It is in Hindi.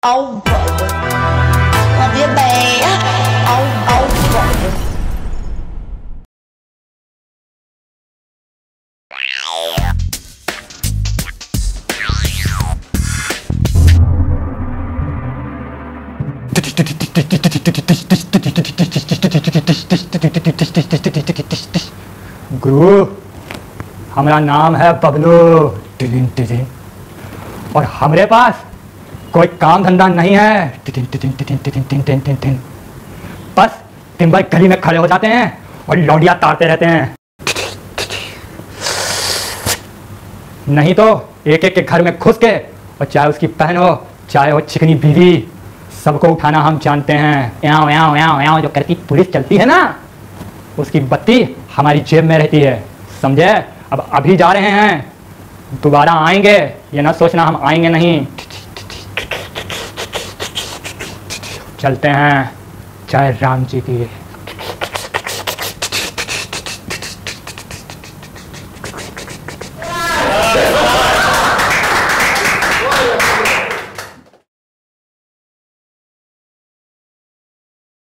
Oh brother, love you babe. Oh brother. गुरु, हमारा नाम है बबलू और हमारे पास कोई काम धंधा नहीं है। बस दिन भर गली में खड़े हो जाते हैं और लौंडिया ताड़ते रहते हैं। नहीं तो एक एक के घर में घुस के, और चाहे उसकी बहन हो चाहे वो चिकनी बीवी, सबको उठाना हम जानते हैं। याओ याओ याओ याओ जो करती पुलिस चलती है ना, उसकी बत्ती हमारी जेब में रहती है, समझे? अब अभी जा रहे हैं, दोबारा आएंगे ये ना सोचना हम आएंगे नहीं। चलते हैं, जय राम जी की।